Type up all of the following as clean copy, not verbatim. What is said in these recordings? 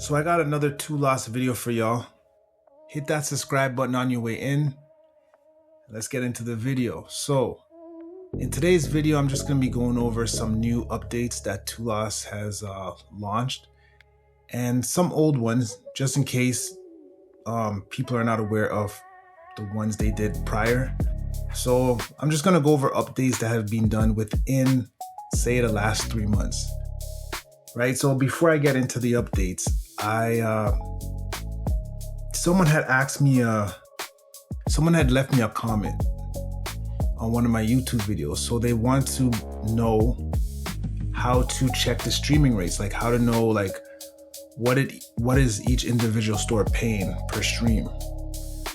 So I got another Two Lost video for y'all. Hit that subscribe button on your way in. Let's get into the video. So in today's video, I'm just going to be going over some new updates that Two Lost has launched and some old ones, just in case people are not aware of the ones they did prior. So I'm just going to go over updates that have been done within, say, the last 3 months. Right. So before I get into the updates, someone had asked me, someone had left me a comment on one of my YouTube videos. So they want to know how to check the streaming rates, like how to know like what is each individual store paying per stream,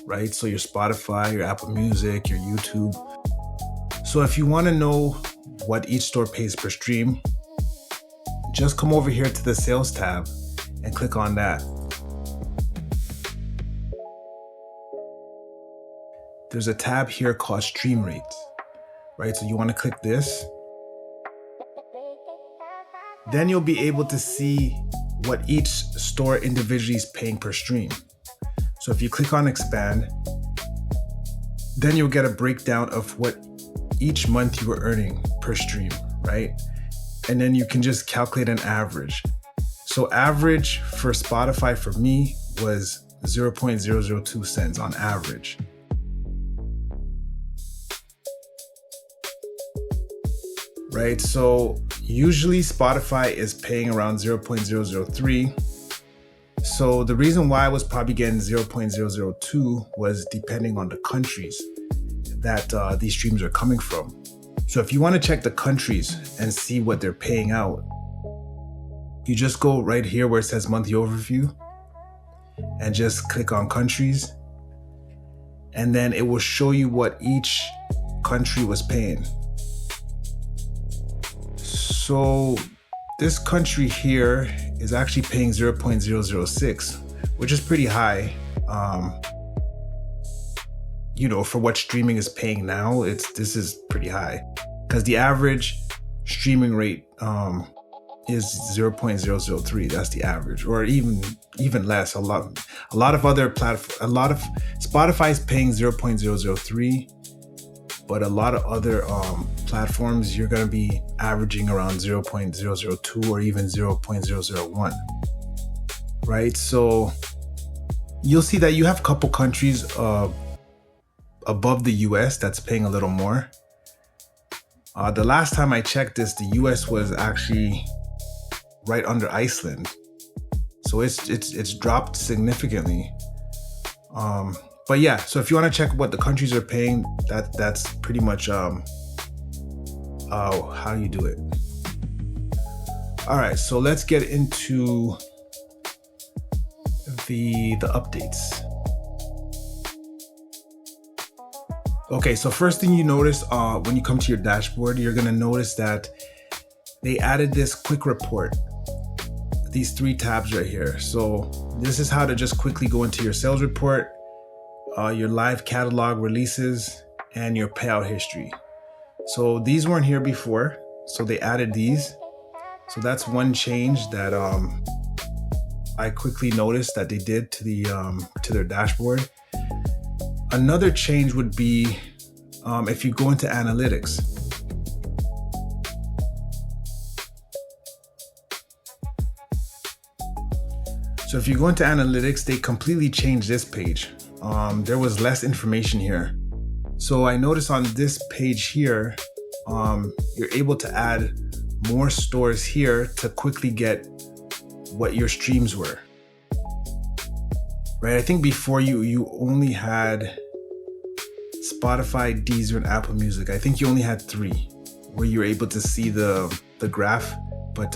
right? So your Spotify, your Apple Music, your YouTube. So if you want to know what each store pays per stream, just come over here to the sales tab and click on that. There's a tab here called stream rates, right? So you want to click this. Then you'll be able to see what each store individually is paying per stream. So if you click on expand, then you'll get a breakdown of what each month you were earning per stream, right? And then you can just calculate an average. So average for Spotify for me was 0.002 cents on average. Right, so usually Spotify is paying around 0.003. So the reason why I was probably getting 0.002 was depending on the countries that these streams are coming from. So if you want to check the countries and see what they're paying out, you just go right here where it says monthly overview and just click on countries. And then it will show you what each country was paying. So this country here is actually paying 0.006, which is pretty high. For what streaming is paying now, this is pretty high because the average streaming rate is 0.003. That's the average, or even less. A lot of other platforms, Spotify is paying 0.003. But a lot of other platforms, you're going to be averaging around 0.002 or even 0.001, right? So you'll see that you have a couple countries above the US that's paying a little more. The last time I checked this, the US was actually right under Iceland. So it's dropped significantly. But yeah, so if you want to check what the countries are paying, that's pretty much how you do it. All right, so let's get into the updates. Okay, so first thing you notice when you come to your dashboard, you're gonna notice that they added this quick report, these 3 tabs right here. So this is how to just quickly go into your sales report, your live catalog releases, and your payout history. So these weren't here before, so they added these. So that's one change that I quickly noticed that they did to their dashboard. Another change would be if you go into analytics. So if you go into analytics, they completely changed this page. There was less information here. So I noticed on this page here, you're able to add more stores here to quickly get what your streams were. Right, I think before you only had Spotify, Deezer, and Apple Music. I think you only had 3 where you were able to see the graph. But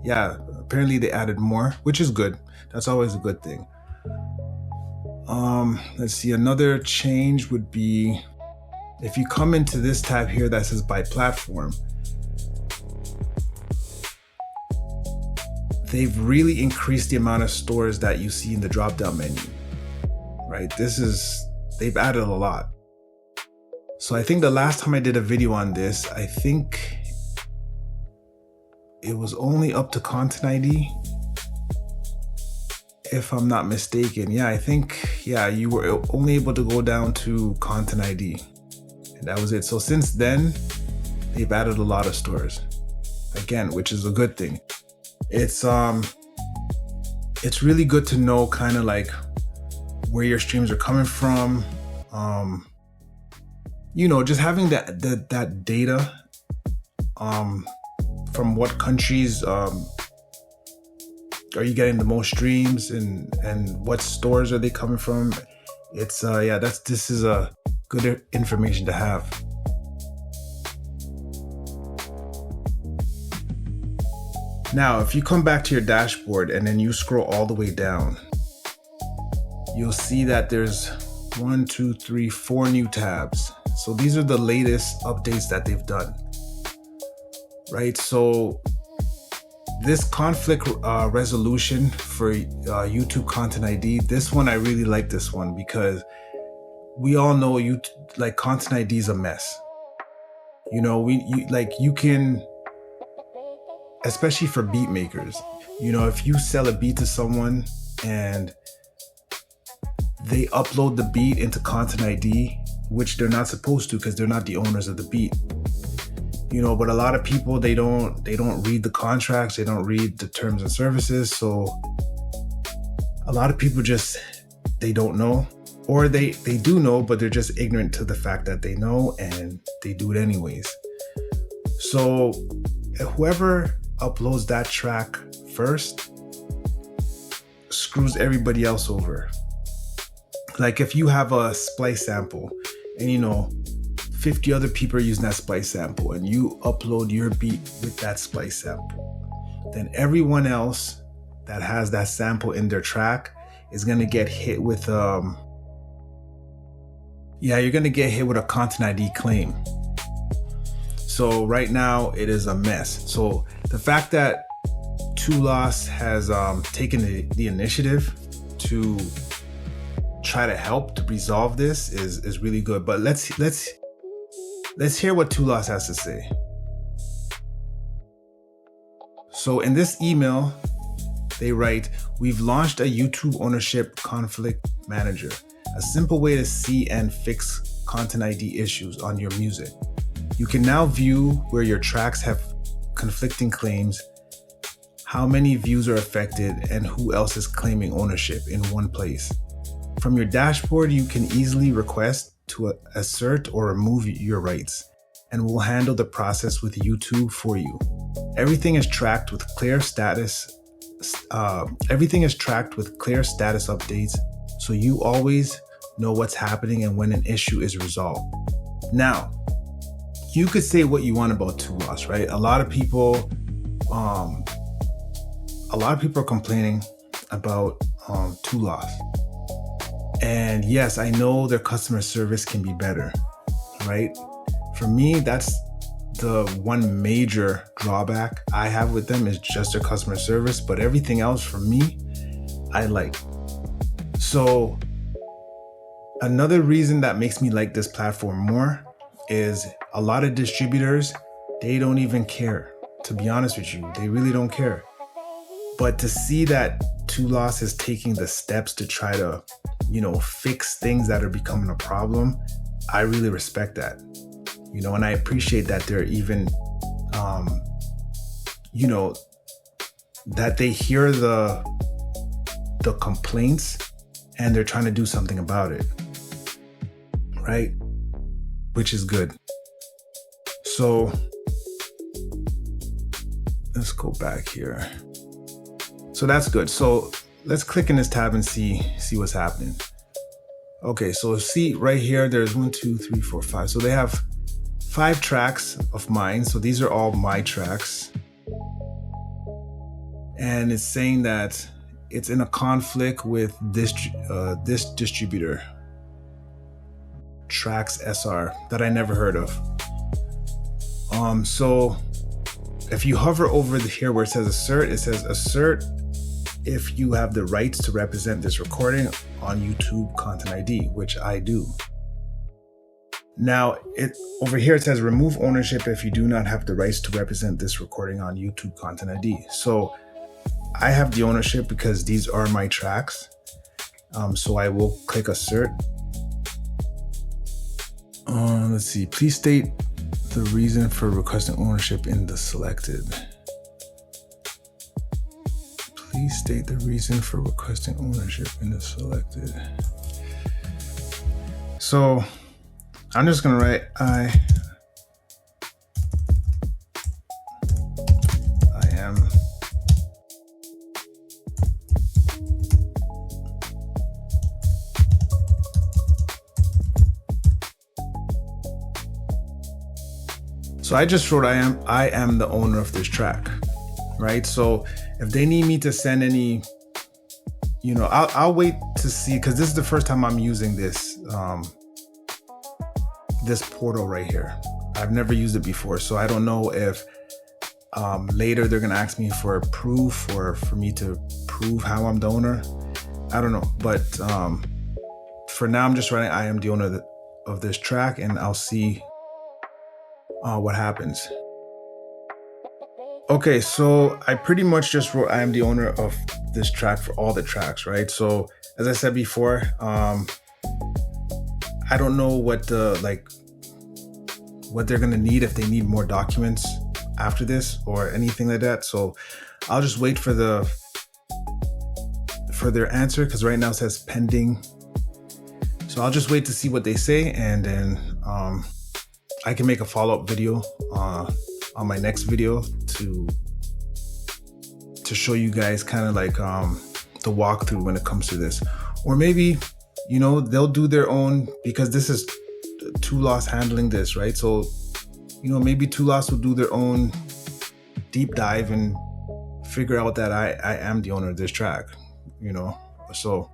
yeah, apparently they added more, which is good. That's always a good thing. Let's see, another change would be if you come into this tab here that says by platform, they've really increased the amount of stores that you see in the drop-down menu, right? They've added a lot. So I think the last time I did a video on this, I think it was only up to Content ID. if I'm not mistaken. Yeah, I think, yeah, you were only able to go down to Content ID. And that was it. So since then, they've added a lot of stores. Again, which is a good thing. It's really good to know kind of like where your streams are coming from. Just having that data from what countries are you getting the most streams, and what stores are they coming from. It's this is a good information to have. Now, if you come back to your dashboard and then you scroll all the way down, you'll see that there's 1, 2, 3, 4 new tabs. So these are the latest updates that they've done, right? So this conflict resolution for YouTube Content ID, this one, I really like this one because we all know Content ID is a mess. You can, especially for beat makers, if you sell a beat to someone and they upload the beat into Content ID, which they're not supposed to because they're not the owners of the beat. But a lot of people, they don't read the contracts, they don't read the terms and services. So a lot of people they don't know, or they do know, but they're just ignorant to the fact that they know and they do it anyways. So whoever uploads that track first screws everybody else over. Like if you have a splice sample and 50 other people are using that splice sample and you upload your beat with that splice sample, then everyone else that has that sample in their track is going to get hit with you're going to get hit with a Content ID claim. So right now it is a mess. So the fact that Tulas has taken the initiative to try to help to resolve this is really good. But let's hear what Tulas has to say. So in this email, they write, "We've launched a YouTube ownership conflict manager, a simple way to see and fix Content ID issues on your music. You can now view where your tracks have conflicting claims, how many views are affected, and who else is claiming ownership in one place. From your dashboard, you can easily request to assert or remove your rights, and we'll handle the process with YouTube for you. Everything is tracked with clear status. Everything is tracked with clear status updates, so you always know what's happening and when an issue is resolved." Now, you could say what you want about Tulas, right? A lot of people are complaining about Tulas. And yes, I know their customer service can be better, right? For me, that's the one major drawback I have with them is just their customer service, but everything else for me, I like. So another reason that makes me like this platform more is a lot of distributors, they don't even care. To be honest with you, they really don't care. But to see that Tulas is taking the steps to try to, fix things that are becoming a problem, I really respect that. And I appreciate that they're even, that they hear the complaints and they're trying to do something about it, right? Which is good. So let's go back here. So that's good. So let's click in this tab and see what's happening. Okay, so see right here, there's 1, 2, 3, 4, 5. So they have 5 tracks of mine. So these are all my tracks. And it's saying that it's in a conflict with this distributor, Tracks SR, that I never heard of. So if you hover over here where it says assert, it says assert if you have the rights to represent this recording on YouTube Content ID, which I do. Now, over here it says remove ownership if you do not have the rights to represent this recording on YouTube Content ID. So I have the ownership because these are my tracks. So I will click assert. Let's see. Please state the reason for requesting ownership in the selected. Please state the reason for requesting ownership in the selected. So I'm just gonna write I am So I just wrote I am the owner of this track, right? So if they need me to send any, I'll wait to see, because this is the first time I'm using this this portal right here. I've never used it before, so I don't know if later they're gonna ask me for proof or for me to prove how I'm the owner. I don't know, but for now I'm just writing I am the owner of this track, and I'll see what happens. Okay, so I pretty much just wrote I am the owner of this track for all the tracks, right? So as I said before, I don't know what what they're gonna need, if they need more documents after this or anything like that. So I'll just wait for their answer, because right now it says pending. So I'll just wait to see what they say, and then I can make a follow-up video on my next video to show you guys kind of like the walkthrough when it comes to this. Or maybe, they'll do their own, because this is Two Lost handling this, right? So, maybe Two Lost will do their own deep dive and figure out that I am the owner of this track, So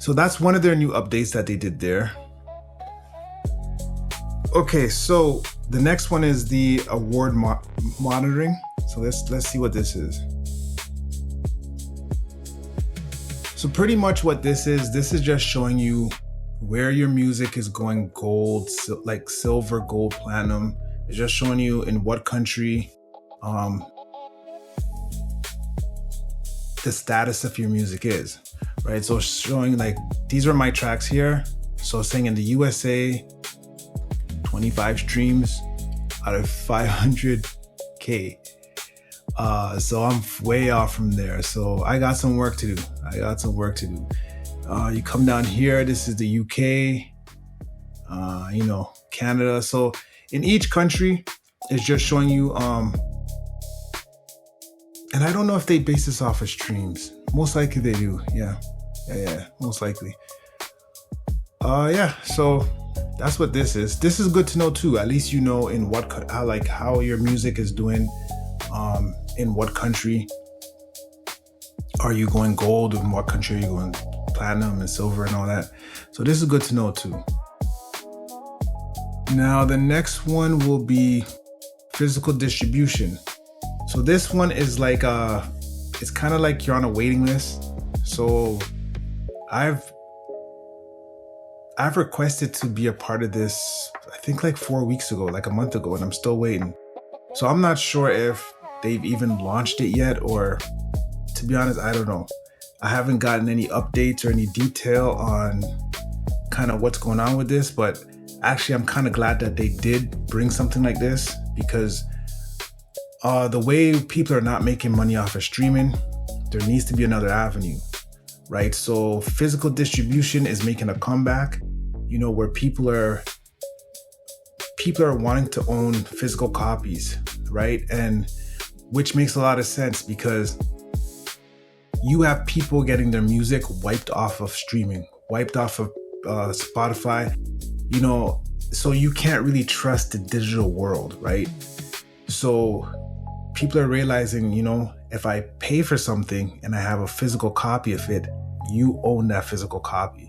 that's one of their new updates that they did there. Okay, so the next one is the award monitoring. So let's see what this is. So pretty much what this is just showing you where your music is going gold, like silver, gold, platinum. It's just showing you in what country, the status of your music is, right? So it's showing like, these are my tracks here. So it's saying in the USA, 25 streams out of 500K. So I'm way off from there. So I got some work to do. You come down here, this is the UK, Canada. So in each country, it's just showing you, and I don't know if they base this off of streams. Most likely they do. Yeah, most likely. So that's what this is. This is good to know too. At least in how your music is doing, in what country are you going gold, in what country are you going platinum and silver and all that. So this is good to know too. Now the next one will be physical distribution. So this one is like it's kind of like you're on a waiting list. So I've requested to be a part of this, I think like 4 weeks ago, like a month ago, and I'm still waiting. So I'm not sure if they've even launched it yet, or to be honest, I don't know. I haven't gotten any updates or any detail on kind of what's going on with this, but actually I'm kind of glad that they did bring something like this, because the way people are not making money off of streaming, there needs to be another avenue, right? So physical distribution is making a comeback, where people are wanting to own physical copies, right? And which makes a lot of sense, because you have people getting their music wiped off of streaming, wiped off of Spotify, so you can't really trust the digital world, right? So people are realizing, if I pay for something and I have a physical copy of it, you own that physical copy.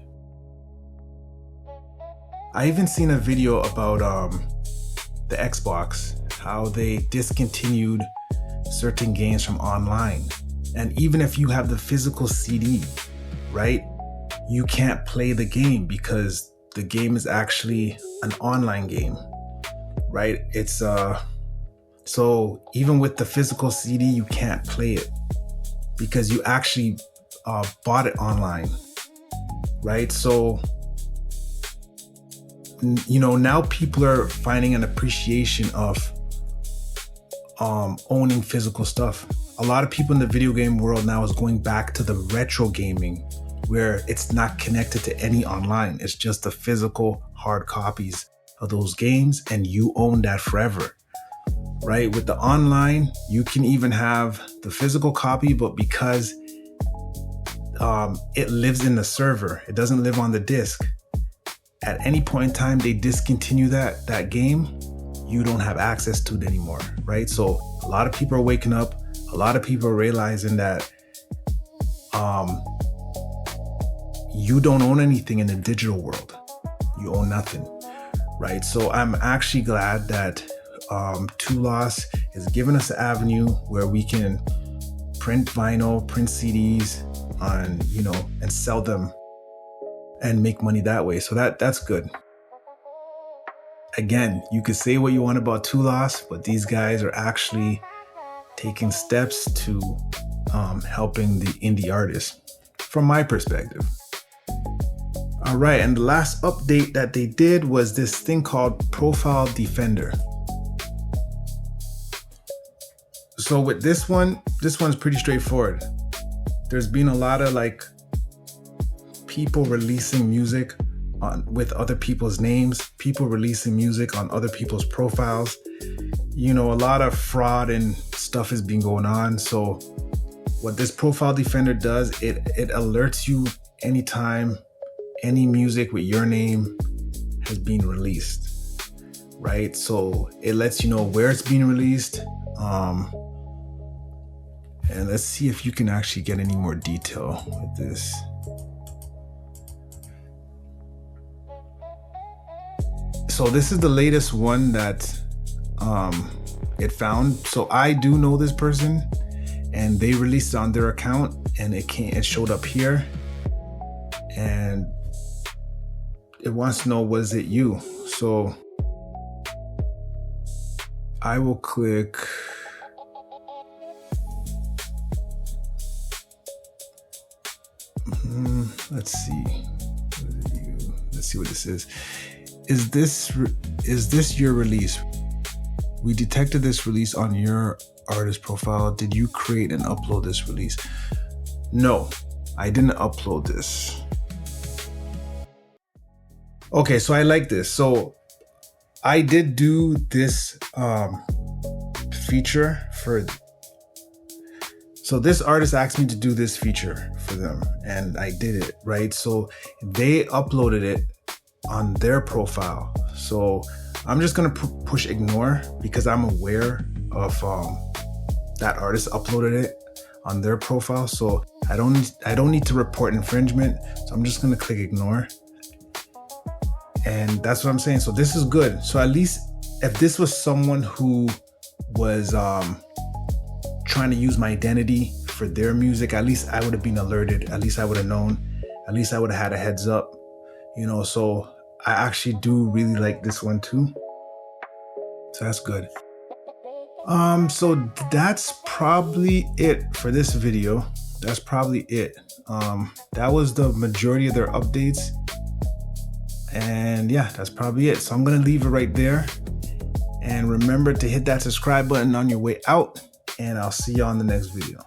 I even seen a video about the Xbox, how they discontinued certain games from online. And even if you have the physical CD, right, you can't play the game because the game is actually an online game, right? It's So even with the physical CD, you can't play it because you actually bought it online, right? So, you know, now people are finding an appreciation of owning physical stuff. A lot of people in the video game world now is going back to the retro gaming, where it's not connected to any online. It's just the physical hard copies of those games, and you own that forever, right? With the online, you can even have the physical copy, but because it lives in the server, it doesn't live on the disc. At any point in time they discontinue that game, you don't have access to it anymore, right? So a lot of people are waking up. A lot of people are realizing that you don't own anything in the digital world. You own nothing, right? So I'm actually glad that Two Loss is giving us an avenue where we can print vinyl, print CDs on, you know, and sell them and make money that way. So that's good. Again, you could say what you want about Two Loss, but these guys are actually taking steps to helping the indie artists from my perspective. All right, and the last update that they did was this thing called Profile Defender. So with this one's pretty straightforward. There's been a lot of like people releasing music with other people's names, people releasing music on other people's profiles. You know, a lot of fraud and stuff has been going on. So what this Profile Defender does, it alerts you anytime any music with your name has been released, right? So it lets you know where it's being released. And let's see if you can actually get any more detail with this. So this is the latest one that it found. So I do know this person, and they released it on their account, and it showed up here, and it wants to know, was it you? So I will click. Let's see. Let's see what this is. Is this your release? We detected this release on your artist profile. Did you create and upload this release? No, I didn't upload this. Okay, so I like this. So I did do this feature for. So this artist asked me to do this feature for them, and I did it, right? So they uploaded it on their profile. So I'm just gonna push ignore because I'm aware of that artist uploaded it on their profile. So I don't need to report infringement. So I'm just gonna click ignore. And that's what I'm saying. So this is good. So at least if this was someone who was trying to use my identity for their music, at least I would have been alerted. At least I would have known. At least I would have had a heads up, you know. So I actually do really like this one too. So that's good. So that's probably it for this video. That's probably it. That was the majority of their updates. And yeah, that's probably it. So I'm gonna leave it right there. And remember to hit that subscribe button on your way out. And I'll see you on the next video.